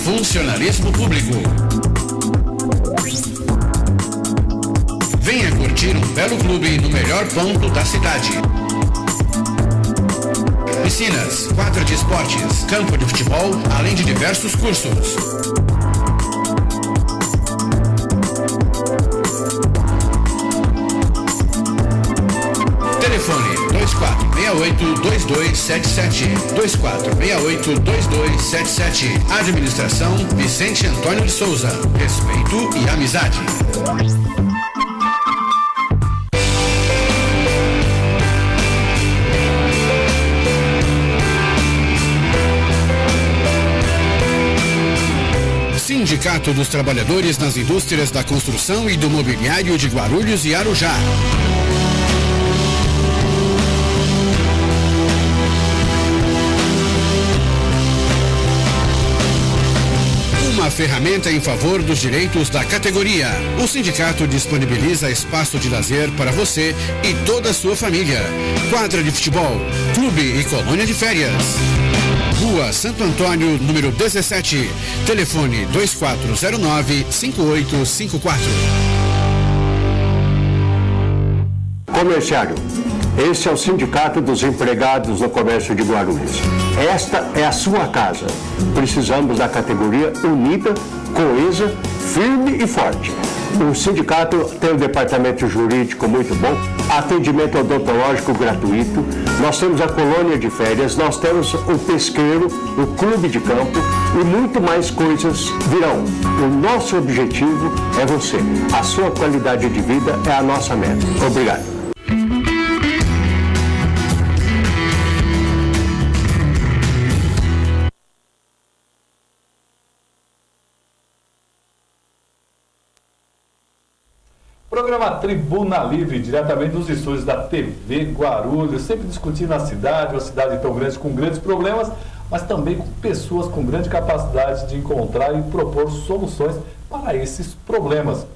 Funcionalismo público. Venha curtir um belo clube no melhor ponto da cidade. Piscinas, quadra de esportes, campo de futebol, além de diversos cursos. Telefone 2468-2277. 2468-2277. Administração Vicente Antônio de Souza. Respeito e amizade. Sindicato dos Trabalhadores nas Indústrias da Construção e do Mobiliário de Guarulhos e Arujá. Uma ferramenta em favor dos direitos da categoria. O sindicato disponibiliza espaço de lazer para você e toda a sua família. Quadra de futebol, clube e colônia de férias. Rua Santo Antônio, número 17. Telefone 2409-5854. Comerciário, esse é o Sindicato dos Empregados no Comércio de Guarulhos. Esta é a sua casa. Precisamos da categoria unida, coesa, firme e forte. O sindicato tem um departamento jurídico muito bom, atendimento odontológico gratuito, nós temos a colônia de férias, nós temos o pesqueiro, o clube de campo e muito mais coisas virão. O nosso objetivo é você. A sua qualidade de vida é a nossa meta. Obrigado. Programa Tribuna Livre, diretamente dos estúdios da TV Guarulhos, sempre discutindo a cidade, uma cidade tão grande, com grandes problemas, mas também com pessoas com grande capacidade de encontrar e propor soluções para esses problemas.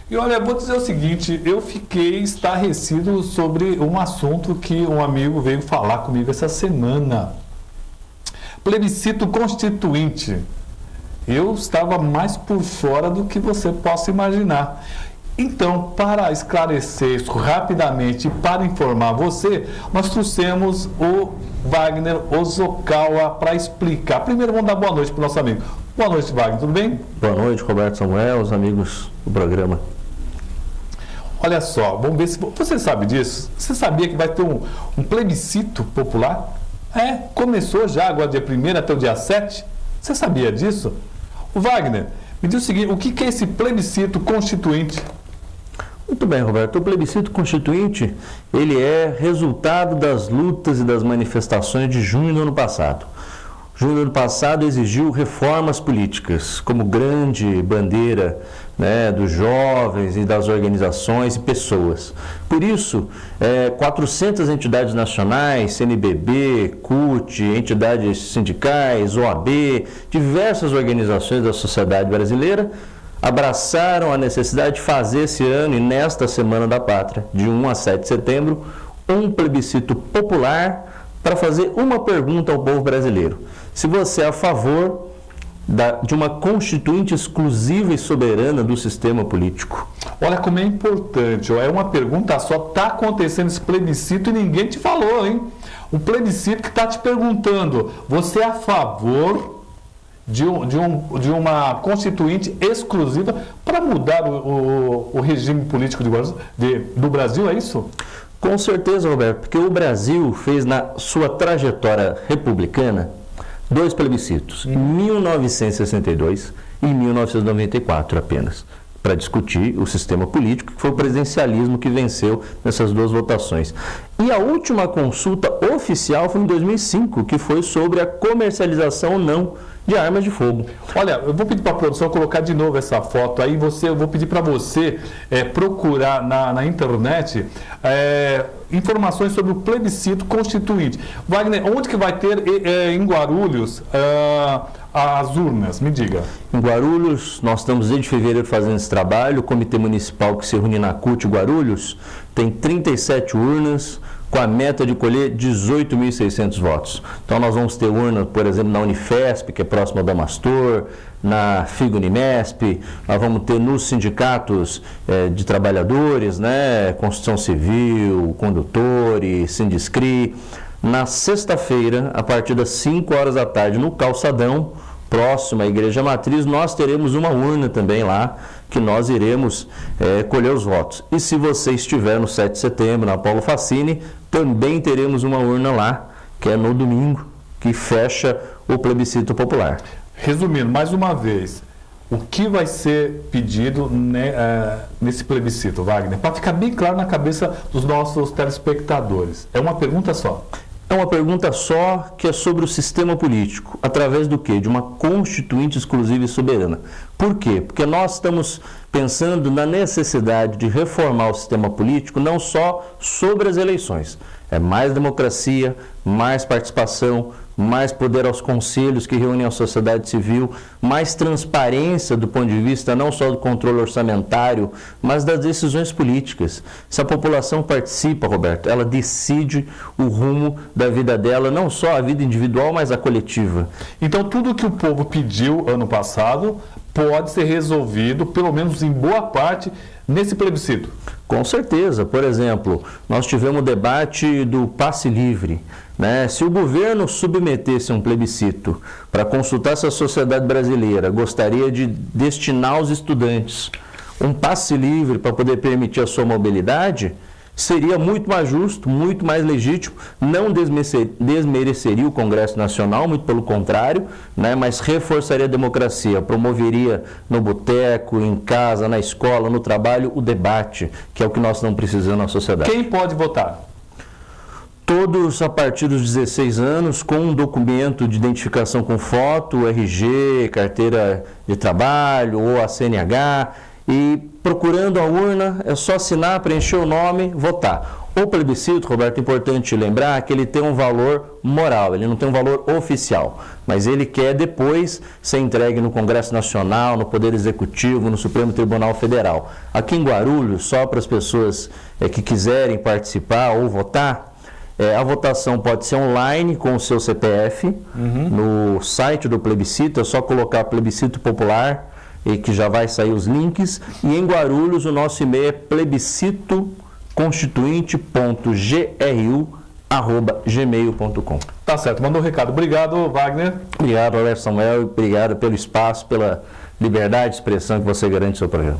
E olha, vou dizer o seguinte, eu fiquei estarrecido sobre um assunto que um amigo veio falar comigo essa semana. Plebiscito constituinte. Eu estava mais por fora do que você possa imaginar. Então, para esclarecer isso rapidamente e para informar você, nós trouxemos o Wagner Ozokawa para explicar. Primeiro, vamos dar boa noite para o nosso amigo. Boa noite, Wagner, tudo bem? Boa noite, Roberto Samuel, os amigos do programa. Olha só, vamos ver se você sabe disso. Você sabia que vai ter um plebiscito popular? Começou já, agora dia 1º até o dia 7. Você sabia disso? O Wagner, me diz o seguinte, o que é esse plebiscito constituinte? Muito bem, Roberto. O plebiscito constituinte, ele é resultado das lutas e das manifestações de junho do ano passado. Junho do ano passado exigiu reformas políticas como grande bandeira, dos jovens e das organizações e pessoas. Por isso, 400 entidades nacionais, CNBB, CUT, entidades sindicais, OAB, diversas organizações da sociedade brasileira, abraçaram a necessidade de fazer esse ano e nesta Semana da Pátria, de 1 a 7 de setembro, um plebiscito popular para fazer uma pergunta ao povo brasileiro. Se você é a favor de uma constituinte exclusiva e soberana do sistema político. Olha como é importante, é uma pergunta só, está acontecendo esse plebiscito e ninguém te falou, hein? Um plebiscito que está te perguntando, você é a favor de uma constituinte exclusiva para mudar o regime político do Brasil, é isso? Com certeza, Roberto, porque o Brasil fez na sua trajetória republicana 2 plebiscitos, em 1962 e em 1994 apenas, para discutir o sistema político, que foi o presidencialismo que venceu nessas 2 votações. E a última consulta oficial foi em 2005, que foi sobre a comercialização ou não de armas de fogo. Olha, eu vou pedir para a produção colocar de novo essa foto aí, eu vou pedir para você procurar na internet informações sobre o plebiscito constituinte. Wagner, onde que vai ter em Guarulhos as urnas? Me diga. Em Guarulhos, nós estamos desde fevereiro fazendo esse trabalho. O Comitê Municipal que se reúne na CUT Guarulhos tem 37 urnas, com a meta de colher 18.600 votos. Então nós vamos ter urna, por exemplo, na Unifesp, que é próxima da Adamastor, na FIG-Uninesp, nós vamos ter nos sindicatos de trabalhadores, né, Construção Civil, Condutores, Sindiscri. Na sexta-feira, a partir das 5 horas da tarde, no Calçadão, próximo à Igreja Matriz, nós teremos uma urna também lá, que nós iremos colher os votos. E se você estiver no 7 de setembro, na Paulo Facini, também teremos uma urna lá, que é no domingo, que fecha o plebiscito popular. Resumindo, mais uma vez, o que vai ser pedido nesse plebiscito, Wagner? Para ficar bem claro na cabeça dos nossos telespectadores. É uma pergunta só. É uma pergunta só, que é sobre o sistema político. Através do quê? De uma constituinte exclusiva e soberana. Por quê? Porque nós estamos pensando na necessidade de reformar o sistema político, não só sobre as eleições. É mais democracia, mais participação, mais poder aos conselhos que reúnem a sociedade civil, mais transparência do ponto de vista não só do controle orçamentário, mas das decisões políticas. Se a população participa, Roberto, ela decide o rumo da vida dela, não só a vida individual, mas a coletiva. Então tudo que o povo pediu ano passado pode ser resolvido, pelo menos em boa parte, nesse plebiscito. Com certeza. Por exemplo, nós tivemos o debate do passe livre, né? Se o governo submetesse um plebiscito para consultar se a sociedade brasileira gostaria de destinar aos estudantes um passe livre para poder permitir a sua mobilidade, seria muito mais justo, muito mais legítimo, não desmereceria o Congresso Nacional, muito pelo contrário, né, mas reforçaria a democracia, promoveria no boteco, em casa, na escola, no trabalho, o debate, que é o que nós não precisamos na sociedade. Quem pode votar? Todos a partir dos 16 anos, com um documento de identificação com foto, RG, carteira de trabalho ou a CNH, e procurando a urna, é só assinar, preencher o nome, votar. O plebiscito, Roberto, é importante lembrar que ele tem um valor moral, ele não tem um valor oficial, mas ele quer depois ser entregue no Congresso Nacional, no Poder Executivo, no Supremo Tribunal Federal. Aqui em Guarulhos, só para as pessoas que quiserem participar ou votar, a votação pode ser online com o seu CPF, no site do plebiscito, é só colocar plebiscito popular, e que já vai sair os links, e em Guarulhos o nosso e-mail é plebiscito.constituinte.gru@gmail.com. Tá certo, mandou um recado. Obrigado, Wagner. Obrigado, Alex Samuel, e obrigado pelo espaço, pela liberdade de expressão que você garante no seu programa.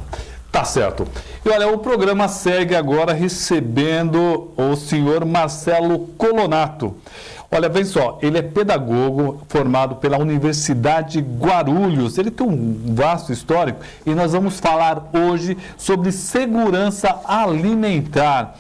Tá certo. E olha, o programa segue agora recebendo o senhor Marcelo Colonato. Olha, vem só, ele é pedagogo formado pela Universidade Guarulhos. Ele tem um vasto histórico e nós vamos falar hoje sobre segurança alimentar.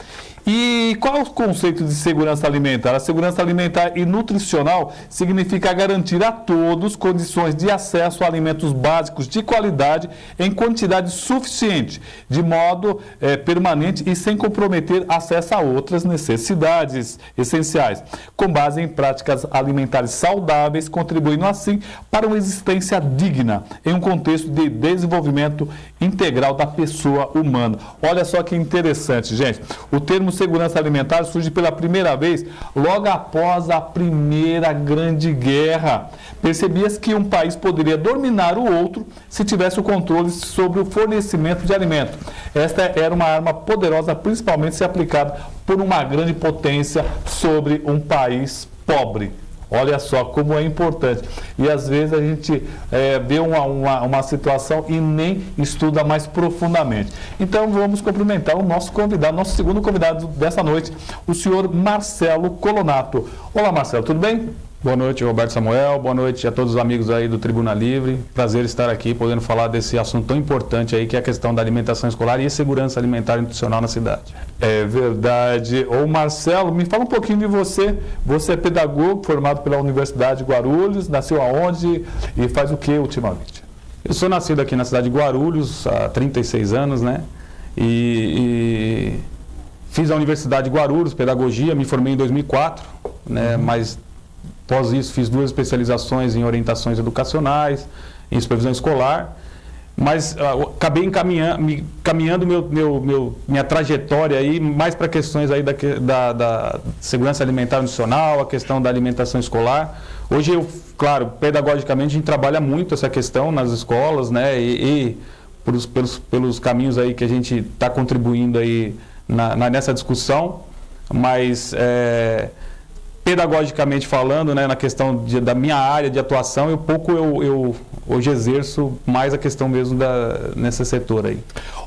E qual é o conceito de segurança alimentar? A segurança alimentar e nutricional significa garantir a todos condições de acesso a alimentos básicos de qualidade em quantidade suficiente, de modo permanente e sem comprometer acesso a outras necessidades essenciais, com base em práticas alimentares saudáveis, contribuindo assim para uma existência digna em um contexto de desenvolvimento integral da pessoa humana. Olha só que interessante, gente. O termo segurança alimentar surge pela primeira vez logo após a Primeira Grande Guerra. Percebia-se que um país poderia dominar o outro se tivesse o controle sobre o fornecimento de alimento. Esta era uma arma poderosa, principalmente se aplicada por uma grande potência sobre um país pobre. Olha só como é importante. E às vezes a gente vê uma situação e nem estuda mais profundamente. Então vamos cumprimentar o nosso convidado, nosso segundo convidado dessa noite, o senhor Marcelo Colonato. Olá, Marcelo, tudo bem? Boa noite, Roberto Samuel. Boa noite a todos os amigos aí do Tribuna Livre. Prazer estar aqui podendo falar desse assunto tão importante aí, que é a questão da alimentação escolar e segurança alimentar e nutricional na cidade. É verdade. Ô Marcelo, me fala um pouquinho de você. Você é pedagogo formado pela Universidade de Guarulhos, nasceu aonde e faz o que ultimamente? Eu sou nascido aqui na cidade de Guarulhos há 36 anos, né? E fiz a Universidade de Guarulhos, pedagogia, me formei em 2004, né? Mas após isso, fiz 2 especializações em orientações educacionais, em supervisão escolar, mas acabei caminhando minha trajetória aí mais para questões aí da segurança alimentar nutricional, a questão da alimentação escolar. Hoje claro, pedagogicamente a gente trabalha muito essa questão nas escolas, né? E pelos caminhos aí que a gente está contribuindo aí nessa discussão, mas pedagogicamente falando, né, na questão da minha área de atuação, eu hoje exerço mais a questão mesmo nesse setor aí.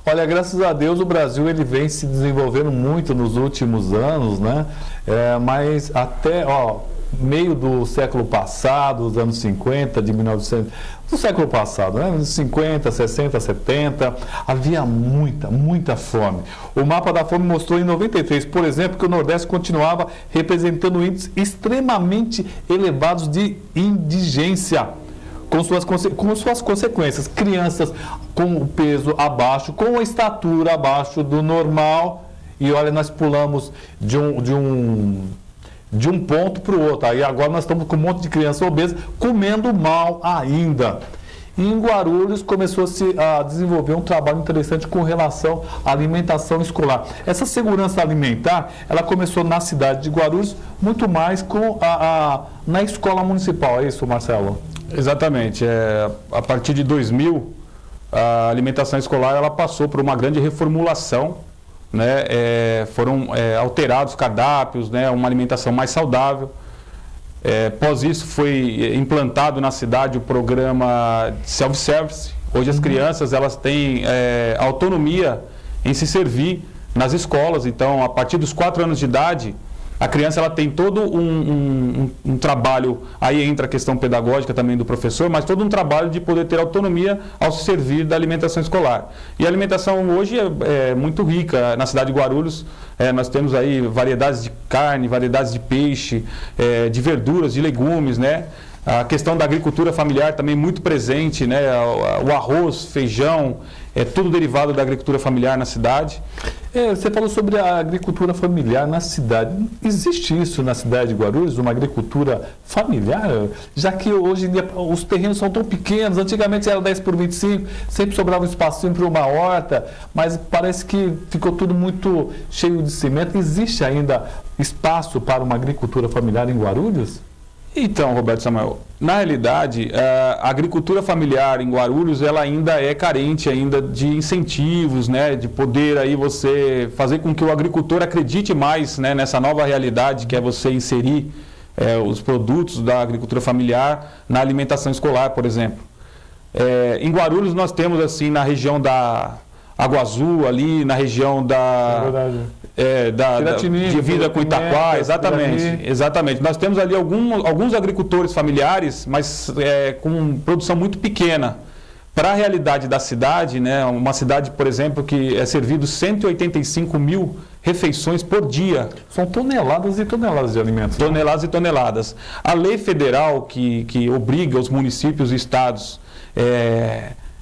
Olha, graças a Deus o Brasil ele vem se desenvolvendo muito nos últimos anos, né? Mas até meio do século passado, os anos 50, de 1900, do século passado, né? 50, 60, 70, havia muita fome. O mapa da fome mostrou em 93, por exemplo, que o Nordeste continuava representando índices extremamente elevados de indigência, com suas consequências. Crianças com o peso abaixo, com a estatura abaixo do normal, e olha, nós pulamos de um ponto para o outro. Aí agora nós estamos com um monte de criança obesa comendo mal ainda. E em Guarulhos começou-se a desenvolver um trabalho interessante com relação à alimentação escolar. Essa segurança alimentar, ela começou na cidade de Guarulhos, muito mais na escola municipal. É isso, Marcelo? Exatamente. A partir de 2000, a alimentação escolar ela passou por uma grande reformulação, né? Foram alterados cardápios, né? Uma alimentação mais saudável. Após isso foi implantado na cidade o programa self-service. Hoje as crianças elas têm autonomia em se servir nas escolas. Então, a partir dos 4 anos de idade, a criança ela tem todo um trabalho, aí entra a questão pedagógica também do professor, mas todo um trabalho de poder ter autonomia ao se servir da alimentação escolar. E a alimentação hoje é muito rica. Na cidade de Guarulhos, nós temos aí variedades de carne, variedades de peixe, de verduras, de legumes, né? A questão da agricultura familiar também muito presente, né? O arroz, feijão, tudo derivado da agricultura familiar na cidade. Você falou sobre a agricultura familiar na cidade. Existe isso na cidade de Guarulhos, uma agricultura familiar? Já que hoje em dia os terrenos são tão pequenos, antigamente era 10 por 25, sempre sobrava um espacinho para uma horta, mas parece que ficou tudo muito cheio de cimento. Existe ainda espaço para uma agricultura familiar em Guarulhos? Então, Roberto Samuel, na realidade, a agricultura familiar em Guarulhos, ela ainda é carente ainda de incentivos, né, de poder aí você fazer com que o agricultor acredite mais, né, nessa nova realidade que é você inserir os produtos da agricultura familiar na alimentação escolar, por exemplo. Em Guarulhos nós temos assim na região da Água Azul, ali na região divisa com Itaquá, exatamente. Nós temos ali alguns agricultores familiares, mas com produção muito pequena. Para a realidade da cidade, né, uma cidade, por exemplo, que é servido 185 mil refeições por dia. São toneladas e toneladas de alimentos. Toneladas e toneladas. A lei federal que obriga os municípios e estados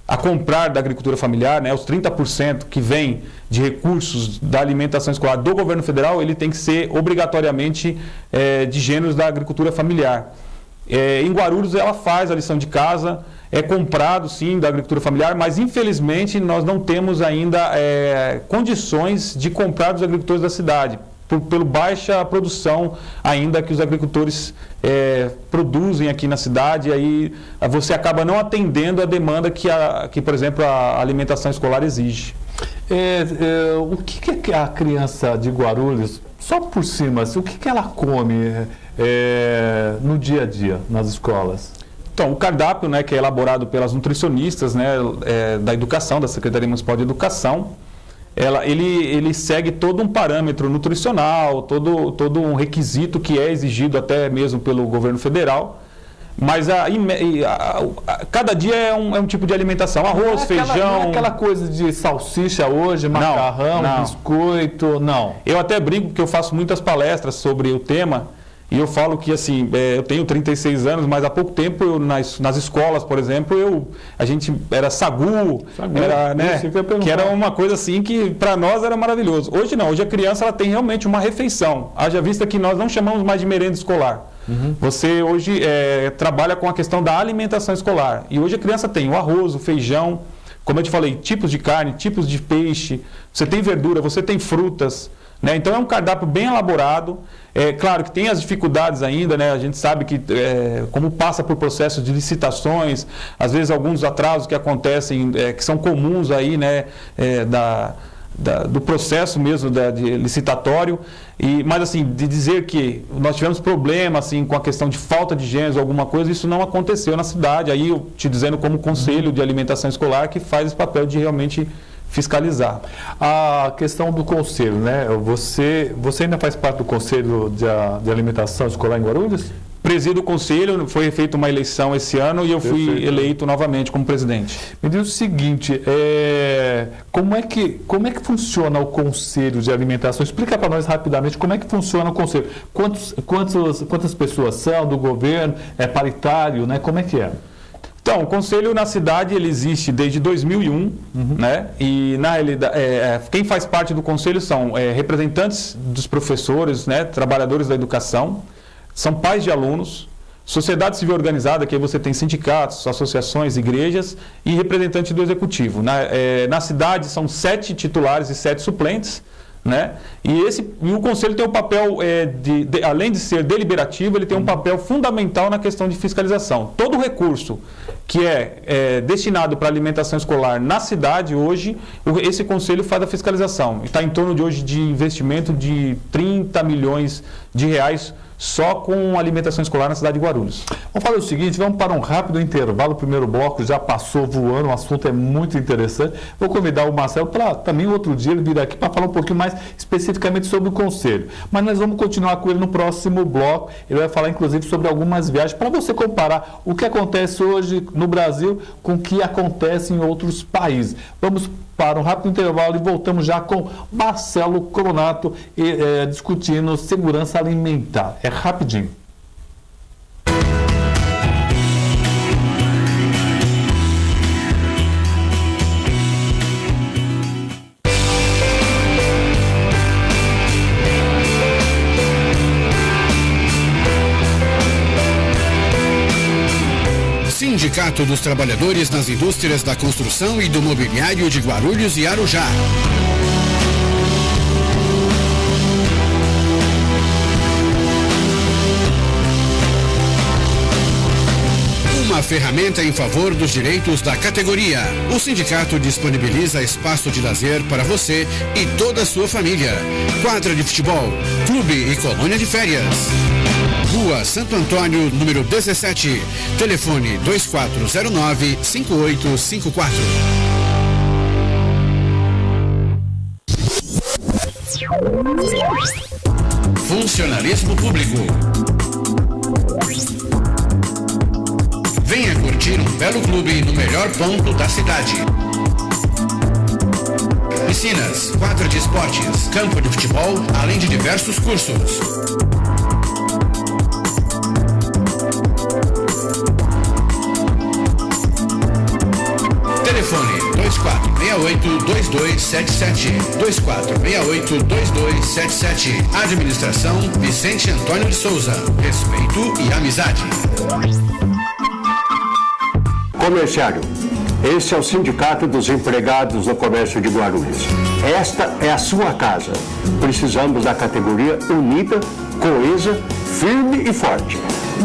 a comprar da agricultura familiar, né, os 30% que vem de recursos da alimentação escolar do governo federal, ele tem que ser obrigatoriamente de gêneros da agricultura familiar. Em Guarulhos ela faz a lição de casa, é comprado sim da agricultura familiar, mas infelizmente nós não temos ainda condições de comprar dos agricultores da cidade, pela baixa produção ainda que os agricultores produzem aqui na cidade, e aí você acaba não atendendo a demanda que por exemplo, a alimentação escolar exige. O que a criança de Guarulhos, só por cima, assim, o que ela come no dia a dia, nas escolas? Então, o cardápio, né, que é elaborado pelas nutricionistas, né, da educação, da Secretaria Municipal de Educação, ele segue todo um parâmetro nutricional, todo um requisito que é exigido até mesmo pelo governo federal, mas cada dia é um tipo de alimentação, arroz, feijão... Não é aquela coisa de salsicha hoje, macarrão, biscoito, não. Eu até brinco que eu faço muitas palestras sobre o tema, e eu falo que, assim, eu tenho 36 anos, mas há pouco tempo, nas escolas, por exemplo, a gente era sagu era, né, que era uma coisa assim que para nós era maravilhoso. Hoje não, hoje a criança ela tem realmente uma refeição, haja vista que nós não chamamos mais de merenda escolar. Você hoje trabalha com a questão da alimentação escolar, e hoje a criança tem o arroz, o feijão, como eu te falei, tipos de carne, tipos de peixe, você tem verdura, você tem frutas, né? Então é um cardápio bem elaborado. É claro que tem as dificuldades ainda, né? A gente sabe que como passa por processos de licitações, às vezes alguns atrasos que acontecem, que são comuns aí, né? Do processo mesmo de licitatório, mas assim, de dizer que nós tivemos problema assim, com a questão de falta de gêneros ou alguma coisa, isso não aconteceu na cidade. Aí eu te dizendo como Conselho de Alimentação Escolar que faz esse papel de realmente fiscalizar. A questão do conselho, né? Você ainda faz parte do Conselho de Alimentação Escolar em Guarulhos? Presido o conselho, foi feita uma eleição esse ano e eu fui eleito novamente como presidente. Me diz o seguinte, como é que funciona o Conselho de Alimentação? Explica para nós rapidamente como é que funciona o Conselho. Quantas pessoas são do governo? É paritário, né? Como é que é? Então, o Conselho na cidade ele existe desde 2001, né? E na realidade, quem faz parte do Conselho são representantes dos professores, né? Trabalhadores da educação, são pais de alunos, sociedade civil organizada, que aí você tem sindicatos, associações, igrejas e representante do executivo. Na cidade são 7 titulares e 7 suplentes, né? E o Conselho tem um papel, além de ser deliberativo, ele tem um papel fundamental na questão de fiscalização. Todo recurso que é destinado para alimentação escolar na cidade hoje, esse Conselho faz a fiscalização. Está em torno de hoje de investimento de 30 milhões de reais só com alimentação escolar na cidade de Guarulhos. Vamos fazer o seguinte, vamos para um rápido intervalo. O primeiro bloco já passou voando, o assunto é muito interessante. Vou convidar o Marcelo para também outro dia ele vir aqui para falar um pouquinho mais especificamente sobre o Conselho. Mas nós vamos continuar com ele no próximo bloco. Ele vai falar inclusive sobre algumas viagens para você comparar o que acontece hoje no Brasil com o que acontece em outros países. Vamos para um rápido intervalo e voltamos já com Marcelo Coronato discutindo segurança alimentar. É rapidinho. Sindicato dos Trabalhadores nas Indústrias da Construção e do Mobiliário de Guarulhos e Arujá. Uma ferramenta em favor dos direitos da categoria. O sindicato disponibiliza espaço de lazer para você e toda a sua família. Quadra de futebol, clube e colônia de férias. Rua Santo Antônio, número 17. Telefone 2409-5854. Funcionalismo público. Venha curtir um belo clube no melhor ponto da cidade. Piscinas, quadra de esportes, campo de futebol, além de diversos cursos. Telefone 2468-2277. 2468-2277. Administração Vicente Antônio de Souza. Respeito e amizade. Comerciário, esse é o Sindicato dos Empregados no Comércio de Guarulhos. Esta é a sua casa. Precisamos da categoria unida, coesa, firme e forte.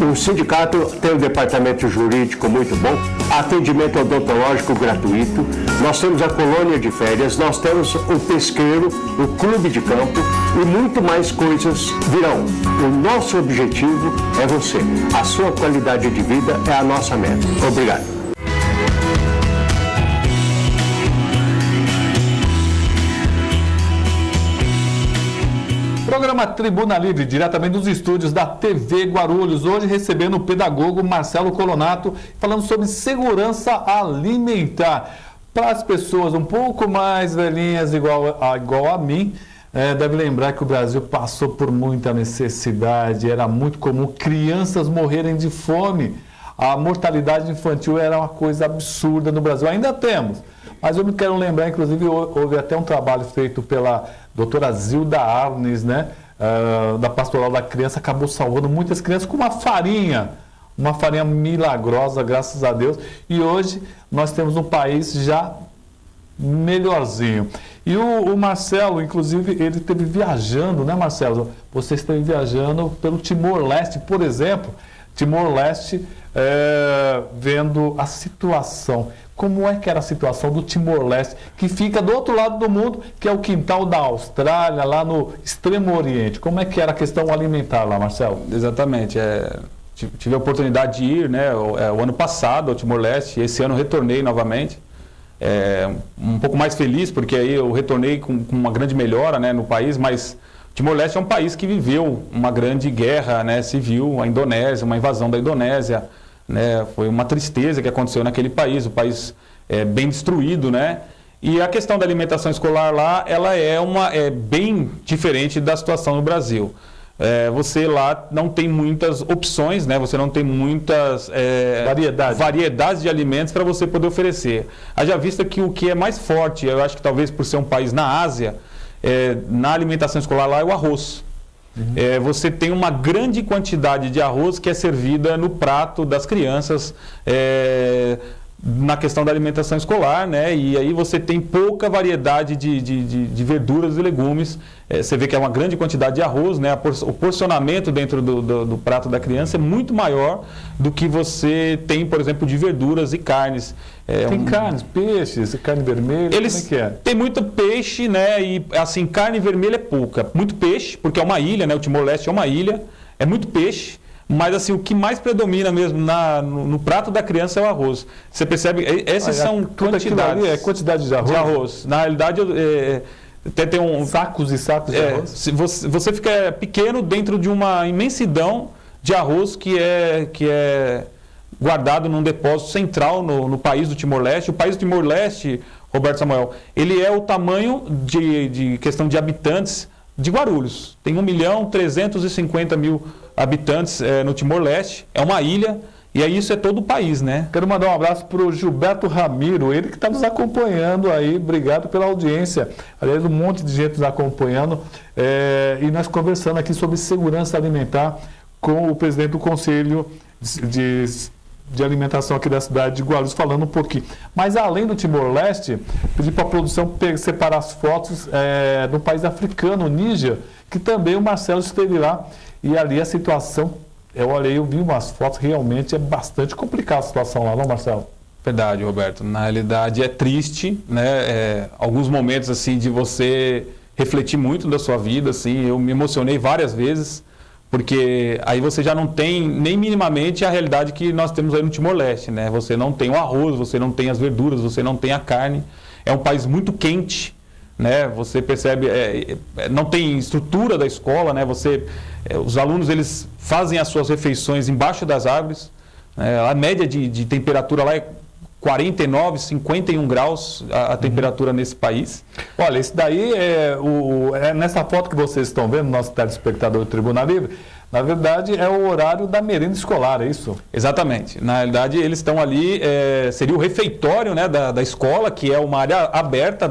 O sindicato tem um departamento jurídico muito bom, atendimento odontológico gratuito, nós temos a colônia de férias, nós temos o pesqueiro, o clube de campo e muito mais coisas virão. O nosso objetivo é você. A sua qualidade de vida é a nossa meta. Obrigado. Programa Tribuna Livre, diretamente dos estúdios da TV Guarulhos, hoje recebendo o pedagogo Marcelo Coronato, falando sobre segurança alimentar. Para as pessoas um pouco mais velhinhas, igual a mim, deve lembrar que o Brasil passou por muita necessidade, era muito comum crianças morrerem de fome. A mortalidade infantil era uma coisa absurda no Brasil, ainda temos. Mas eu me quero lembrar, inclusive, houve até um trabalho feito pela doutora Zilda Arnes, né, da Pastoral da Criança, acabou salvando muitas crianças com uma farinha milagrosa, graças a Deus. E hoje nós temos um país já melhorzinho. E o Marcelo, inclusive, ele esteve viajando, né, Marcelo? Você esteve viajando pelo Timor-Leste, por exemplo. Timor-Leste, vendo a situação. Como é que era a situação do Timor-Leste, que fica do outro lado do mundo, que é o quintal da Austrália, lá no Extremo Oriente? Como é que era a questão alimentar lá, Marcelo? Exatamente. Tive a oportunidade de ir, né, o ano passado ao Timor-Leste, esse ano retornei novamente. Um pouco mais feliz, porque aí eu retornei com uma grande melhora, né, no país, mas o Timor-Leste é um país que viveu uma grande guerra, né, civil, a Indonésia, uma invasão da Indonésia, né, foi uma tristeza que aconteceu naquele país, o país bem destruído, né, e a questão da alimentação escolar lá, ela é bem diferente da situação no Brasil. Você lá não tem muitas opções, né? Você não tem muitas variedades de alimentos para você poder oferecer. Haja vista que o que é mais forte, eu acho que talvez por ser um país na Ásia, na alimentação escolar lá é o arroz. Você tem uma grande quantidade de arroz que é servida no prato das crianças, na questão da alimentação escolar, né? E aí você tem pouca variedade de verduras e legumes. Você vê que é uma grande quantidade de arroz, né? O porcionamento dentro do prato da criança é muito maior do que você tem, por exemplo, de verduras e carnes. Tem carnes, peixes, carne vermelha, como é que é? Tem muito peixe, né? E assim, carne vermelha é pouca. Muito peixe, porque é uma ilha, né? O Timor-Leste é uma ilha, é muito peixe. Mas assim, o que mais predomina mesmo no prato da criança é o arroz. Você percebe, essas são quantidades. É quantidade de arroz? Na realidade, até tem sacos e sacos de arroz? Você fica pequeno dentro de uma imensidão de arroz que é guardado num depósito central no país do Timor-Leste. O país do Timor-Leste, Roberto Samuel, ele é o tamanho de questão de habitantes de Guarulhos. Tem 1.350.000 habitantes no Timor-Leste, é uma ilha, e aí isso é todo o país, né? Quero mandar um abraço para o Gilberto Ramiro, ele que está nos acompanhando aí, obrigado pela audiência. Aliás, um monte de gente nos acompanhando, e nós conversando aqui sobre segurança alimentar com o presidente do Conselho de Alimentação aqui da cidade de Guarulhos, falando um pouquinho. Mas além do Timor-Leste, pedi para a produção separar as fotos do país africano, o Níger, que também o Marcelo esteve lá. E ali a situação, eu vi umas fotos, realmente é bastante complicada a situação lá, não, Marcelo? Verdade, Roberto. Na realidade é triste, né? Alguns momentos assim de você refletir muito da sua vida, assim, eu me emocionei várias vezes, porque aí você já não tem nem minimamente a realidade que nós temos aí no Timor-Leste, né? Você não tem o arroz, você não tem as verduras, você não tem a carne. É um país muito quente, né? Você percebe, não tem estrutura da escola, né? Os alunos eles fazem as suas refeições embaixo das árvores. A média de temperatura lá é 49, 51 graus a temperatura nesse país. Olha, isso daí nessa foto que vocês estão vendo, nosso telespectador do Tribuna Livre, na verdade é o horário da merenda escolar, é isso? Exatamente. Na realidade eles estão ali, seria o refeitório, né, da escola, que é uma área aberta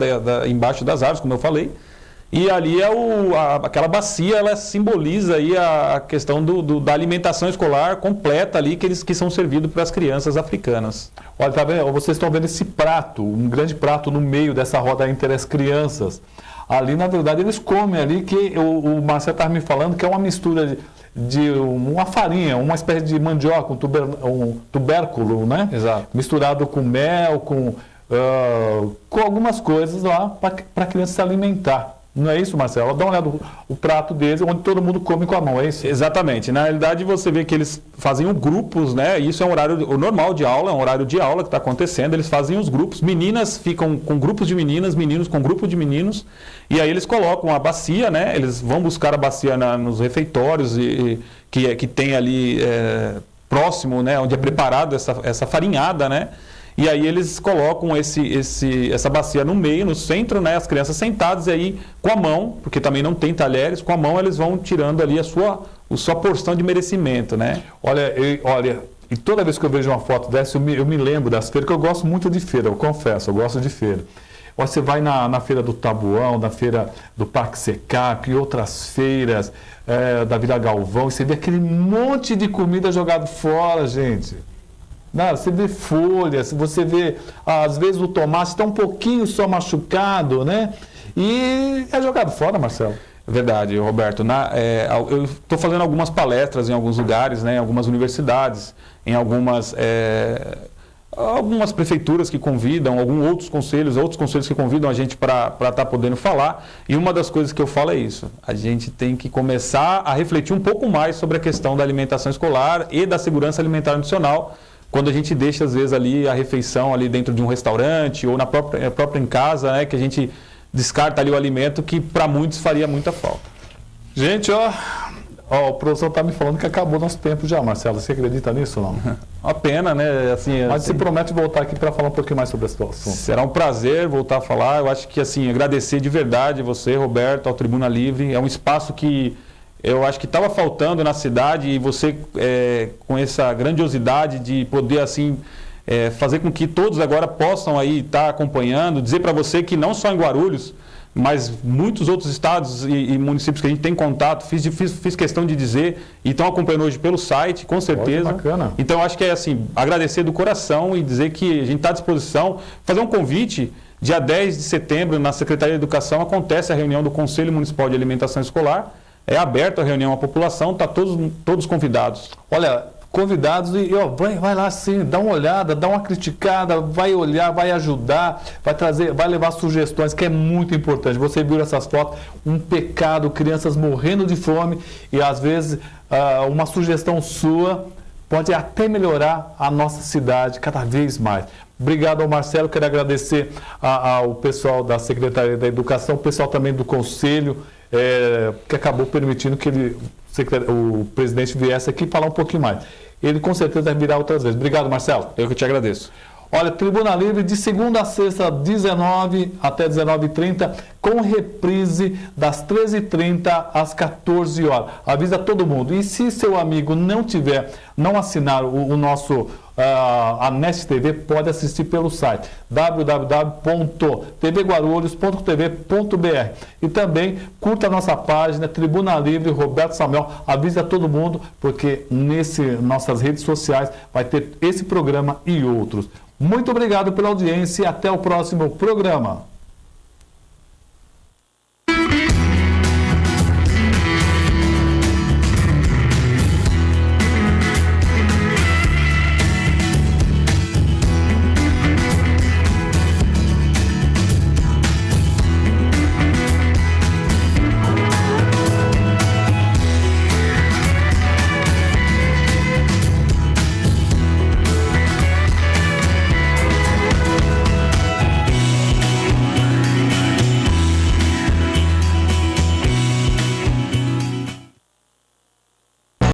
embaixo das árvores, como eu falei. E ali aquela bacia, ela simboliza aí a questão da alimentação escolar completa ali que são servidos para as crianças africanas. Olha, tá vendo? Vocês estão vendo esse prato, um grande prato no meio dessa roda entre as crianças. Ali, na verdade, eles comem ali, que o Marcelo estava me falando que é uma mistura de uma farinha, uma espécie de mandioca, um tubérculo, né? Exato. Misturado com mel, com algumas coisas lá para a criança se alimentar. Não é isso, Marcelo? Dá uma olhada o prato deles, onde todo mundo come com a mão, é isso? Exatamente. Na realidade, você vê que eles fazem grupos, né? Isso é um horário normal de aula, é um horário de aula que está acontecendo. Eles fazem os grupos. Meninas ficam com grupos de meninas, meninos com grupo de meninos. E aí eles colocam a bacia, né? Eles vão buscar a bacia nos refeitórios que tem ali próximo, né? Onde é preparado essa farinhada, né? E aí eles colocam essa bacia no meio, no centro, né? As crianças sentadas, e aí com a mão, porque também não tem talheres, com a mão eles vão tirando ali a sua porção de merecimento, né? Olha, e toda vez que eu vejo uma foto dessa, eu me lembro das feiras, que eu gosto muito de feira, eu confesso, eu gosto de feira. Você vai na feira do Tabuão, na feira do Parque Secap e outras feiras da Vila Galvão, e você vê aquele monte de comida jogado fora, gente. Não, você vê folhas, você vê, às vezes, o tomate está um pouquinho só machucado, né? E é jogado fora, Marcelo. Verdade, Roberto. Eu estou fazendo algumas palestras em alguns lugares, né, em algumas universidades, em algumas prefeituras que convidam, outros conselhos que convidam a gente para estar podendo falar. E uma das coisas que eu falo é isso: a gente tem que começar a refletir um pouco mais sobre a questão da alimentação escolar e da segurança alimentar nutricional, quando a gente deixa, às vezes, ali a refeição ali dentro de um restaurante ou na própria em casa, né, que a gente descarta ali o alimento que para muitos faria muita falta. Gente, o professor está me falando que acabou nosso tempo já, Marcelo. Você acredita nisso ou não? Uma pena, né? Mas você promete voltar aqui para falar um pouquinho mais sobre esse assunto. Será um prazer voltar a falar. Eu acho que, agradecer de verdade você, Roberto, ao Tribuna Livre. É um espaço que eu acho que estava faltando na cidade, e você, com essa grandiosidade de poder, fazer com que todos agora possam aí estar acompanhando, dizer para você que não só em Guarulhos, mas muitos outros estados e municípios que a gente tem contato, fiz questão de dizer, e estão acompanhando hoje pelo site, com certeza. Bacana. Então, eu acho que agradecer do coração e dizer que a gente está à disposição, fazer um convite. Dia 10 de setembro, na Secretaria de Educação, acontece a reunião do Conselho Municipal de Alimentação Escolar. É aberto a reunião à população, está todos convidados. Olha, convidados vai lá sim, dá uma olhada, dá uma criticada, vai olhar, vai ajudar, vai levar sugestões, que é muito importante. Você viu essas fotos, um pecado, crianças morrendo de fome, e às vezes uma sugestão sua pode até melhorar a nossa cidade cada vez mais. Obrigado ao Marcelo, quero agradecer ao pessoal da Secretaria da Educação, o pessoal também do Conselho, que acabou permitindo que o presidente viesse aqui falar um pouquinho mais. Ele com certeza vai virar outras vezes. Obrigado, Marcelo. Eu que te agradeço. Olha, Tribuna Livre de segunda a sexta, 19 até 19h30, com reprise das 13h30 às 14 horas. Avisa todo mundo. E se seu amigo não assinar o nosso a Nest TV, pode assistir pelo site www.tvguarulhos.tv.br, e também curta a nossa página Tribuna Livre Roberto Samuel. Avisa todo mundo, porque nossas redes sociais vai ter esse programa e outros. Muito obrigado pela audiência e até o próximo programa.